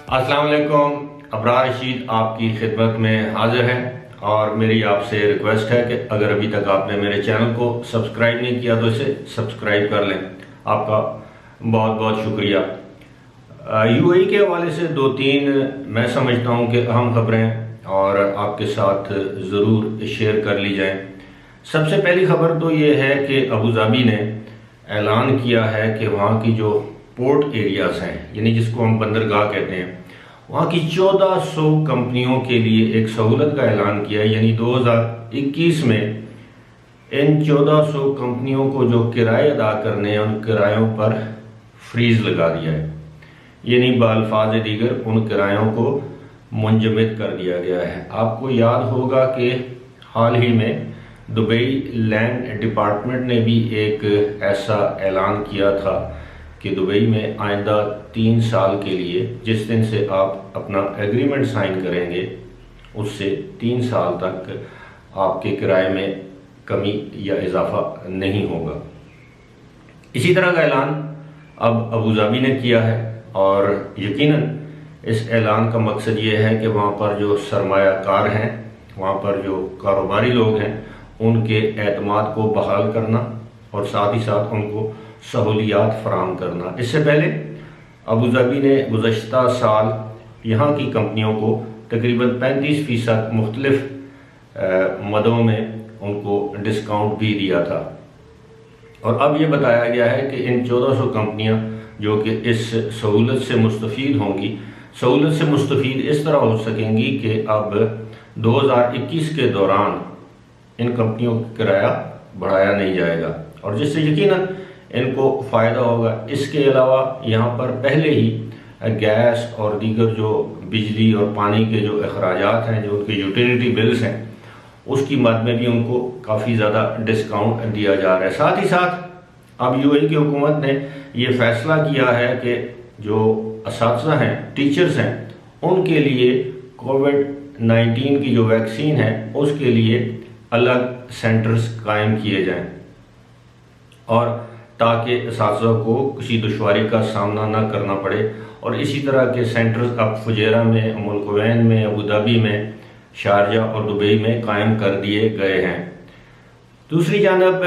अस्सलाम वालेकुम। अबरार रशीद आपकी खिदमत में हाजिर है और मेरी आपसे रिक्वेस्ट है कि अगर अभी तक आपने मेरे चैनल को सब्सक्राइब नहीं किया तो इसे सब्सक्राइब कर लें। आपका बहुत बहुत शुक्रिया। यूएई के हवाले से दो तीन मैं समझता हूँ कि अहम खबरें और आपके साथ ज़रूर शेयर कर ली जाएं। सबसे पहली खबर तो ये है कि अबू धाबी ने ऐलान किया है कि वहाँ की जो पोर्ट एरियाज़ हैं, यानी जिसको हम बंदरगाह कहते हैं, वहाँ की 1400 कंपनियों के लिए एक सहूलत का ऐलान किया है। यानी 2021 में इन 1400 कंपनियों को जो किराए अदा करने हैं उन किरायों पर फ्रीज लगा दिया है, यानी बाल्फाज दीगर उन किरायों को मुंजमद कर दिया गया है। आपको याद होगा कि हाल ही में दुबई लैंड डिपार्टमेंट ने भी एक ऐसा ऐलान किया था कि दुबई में आइंदा 3 साल के लिए, जिस दिन से आप अपना एग्रीमेंट साइन करेंगे, उससे 3 साल तक आपके किराए में कमी या इजाफा नहीं होगा। इसी तरह का ऐलान अब अबू धाबी ने किया है और यकीनन इस ऐलान का मकसद ये है कि वहाँ पर जो सरमायाकार हैं, वहाँ पर जो कारोबारी लोग हैं, उनके एतमाद को बहाल करना और साथ ही साथ उनको सहूलियात फराहम करना। इससे पहले अबू धाबी ने गुज़श्ता साल यहाँ की कंपनियों को तकरीबन 35% मुख्तलिफ मदों में उनको डिस्काउंट भी दिया था और अब ये बताया गया है कि इन 1400 कंपनियाँ जो कि इस सहूलत से मुस्तफ़ीद होंगी, सहूलत से मुस्तफ़ीद इस तरह हो सकेंगी कि अब 2021 के दौरान इन कंपनियों का किराया बढ़ाया नहीं जाएगा और जिससे यकीनन इनको फ़ायदा होगा। इसके अलावा यहाँ पर पहले ही गैस और दीगर जो बिजली और पानी के जो अखराजात हैं, जो उनके यूटिलिटी बिल्स हैं, उसकी मद में भी उनको काफ़ी ज़्यादा डिस्काउंट दिया जा रहा है। साथ ही साथ अब यूएई की हुकूमत ने ये फ़ैसला किया है कि जो असातिज़ा हैं, टीचर्स हैं, उनके लिए कोविड-19 की जो वैक्सीन है उसके लिए अलग सेंटर्स कायम किए जाएं और ताकि असातिज़ा को किसी दुश्वारी का सामना ना करना पड़े। और इसी तरह के सेंटर्स अब फुजैरा में, उम्मुल कुवैन में, अबू धाबी में, शारजा और दुबई में कायम कर दिए गए हैं। दूसरी जानब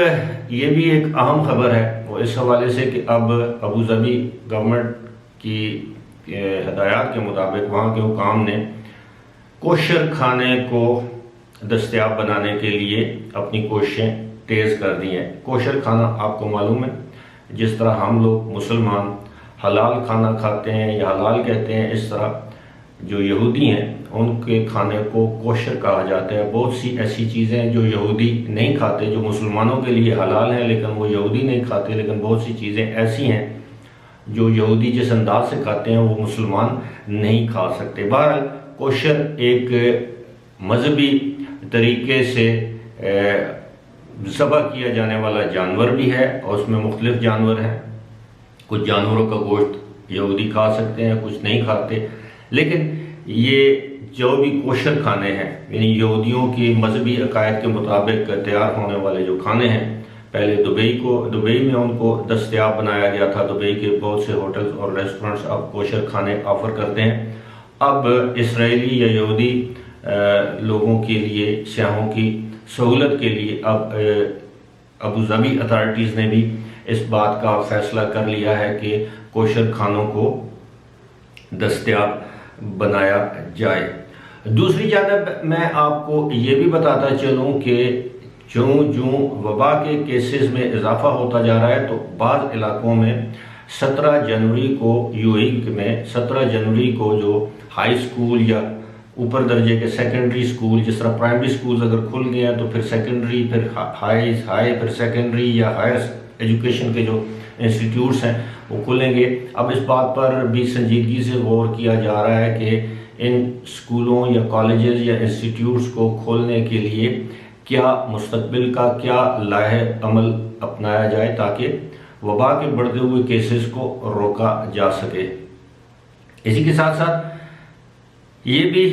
ये भी एक अहम खबर है वो इस हवाले से कि अब अबू धाबी गवर्नमेंट की हदायत के मुताबिक वहाँ के हुकाम ने कोशर खाने को दस्तयाब बनाने के लिए अपनी कोशिशें तेज़ कर दी हैं। कोशर खाना आपको मालूम है, जिस तरह हम लोग मुसलमान हलाल खाना खाते हैं या हलाल कहते हैं, इस तरह जो यहूदी हैं उनके खाने को कोशर कहा जाता है। बहुत सी ऐसी चीज़ें जो यहूदी नहीं खाते, जो मुसलमानों के लिए हलाल हैं लेकिन वो यहूदी नहीं खाते, लेकिन बहुत सी चीज़ें ऐसी हैं जो यहूदी जिस अंदाज से खाते हैं वो मुसलमान नहीं खा सकते। बहरहाल कोशर एक मजहबी तरीके से ज़बह किया जाने वाला जानवर भी है और उसमें मुख्तलिफ जानवर हैं। कुछ जानवरों का गोश्त यहूदी खा सकते हैं, कुछ नहीं खाते, लेकिन ये जो भी कोशर खाने हैं, यानी यहूदियों की मजहबी अकायद के मुताबिक तैयार होने वाले जो खाने हैं, पहले दुबई में उनको दस्तयाब बनाया गया था। दुबई के बहुत से होटल्स और रेस्टोरेंट्स अब कोशर खाने ऑफ़र करते हैं। अब इसराइली या यहूदी लोगों के लिए, सयाहों की सहूलत के लिए अब अबू धाबी अथॉरिटीज़ ने भी इस बात का फ़ैसला कर लिया है कि कोशर खानों को दस्तयाब बनाया जाए। दूसरी जानब मैं आपको ये भी बताता चलूँ कि ज्यों वबा के केसेस में इजाफा होता जा रहा है तो बाज़ इलाकों में 17 जनवरी को यूएई में 17 जनवरी को जो हाई स्कूल या ऊपर दर्जे के सेकेंडरी स्कूल, जिस तरह प्राइमरी स्कूल्स अगर खुल गए हैं तो फिर सेकेंडरी, फिर हाई, फिर सेकेंडरी या हायर एजुकेशन के जो इंस्टीट्यूट्स हैं वो खुलेंगे। अब इस बात पर भी संजीदगी से गौर किया जा रहा है कि इन स्कूलों या कॉलेजेस या इंस्टीट्यूट्स को खोलने के लिए क्या मुस्तकबिल का क्या लाहे अमल अपनाया जाए ताकि वबा के बढ़ते हुए केसेस को रोका जा सके। इसी के साथ साथ ये भी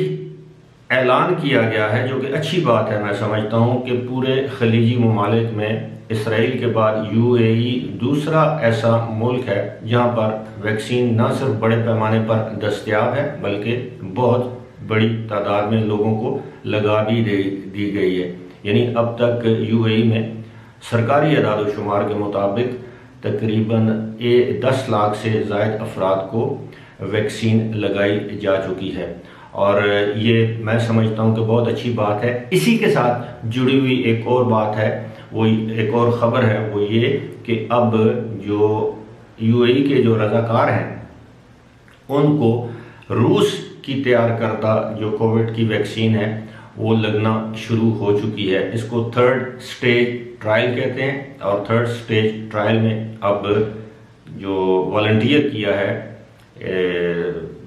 ऐलान किया गया है, जो कि अच्छी बात है मैं समझता हूँ, कि पूरे खलीजी ममालिक में इसराइल के बाद यूएई दूसरा ऐसा मुल्क है जहां पर वैक्सीन न सिर्फ बड़े पैमाने पर दस्तयाब है बल्कि बहुत बड़ी तादाद में लोगों को लगा भी दी गई है। यानी अब तक यूएई में सरकारी अदाद-ओ-शुमार के मुताबिक तकरीबन 10 लाख से ज़ायद अफराद को वैक्सीन लगाई जा चुकी है और ये मैं समझता हूँ कि बहुत अच्छी बात है। इसी के साथ जुड़ी हुई एक और बात है, वो एक और ख़बर है, वो ये कि अब जो यूएई के जो रज़ाकार हैं उनको रूस की तैयार करदा जो कोविड की वैक्सीन है वो लगना शुरू हो चुकी है। इसको 3rd स्टेज ट्रायल कहते हैं और 3rd स्टेज ट्रायल में अब जो वॉलंटियर किया है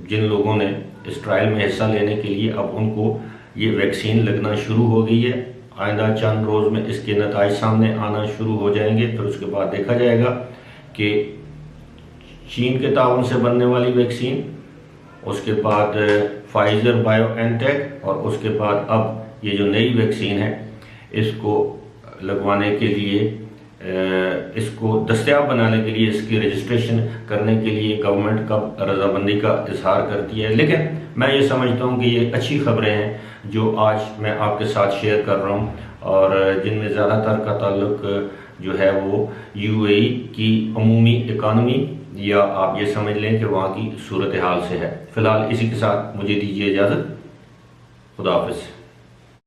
जिन लोगों ने इस ट्रायल में हिस्सा लेने के लिए, अब उनको ये वैक्सीन लगना शुरू हो गई है। आइंदा चंद रोज़ में इसके नताइज सामने आना शुरू हो जाएंगे। फिर उसके बाद देखा जाएगा कि चीन के ताउन से बनने वाली वैक्सीन, उसके बाद फाइजर बायोएनटेक और उसके बाद अब ये जो नई वैक्सीन है इसको लगवाने के लिए, इसको दस्तयाब बनाने के लिए, इसकी रजिस्ट्रेशन करने के लिए गवर्नमेंट कब रजामंदी का इजहार करती है। लेकिन मैं ये समझता हूँ कि ये अच्छी खबरें हैं जो आज मैं आपके साथ शेयर कर रहा हूँ और जिनमें ज़्यादातर का ताल्लुक जो है वो यूएई की अमूमी इकानमी या आप ये समझ लें कि वहाँ की सूरत हाल से है। फ़िलहाल इसी के साथ मुझे दीजिए इजाज़त। खुदा हाफ़िज़।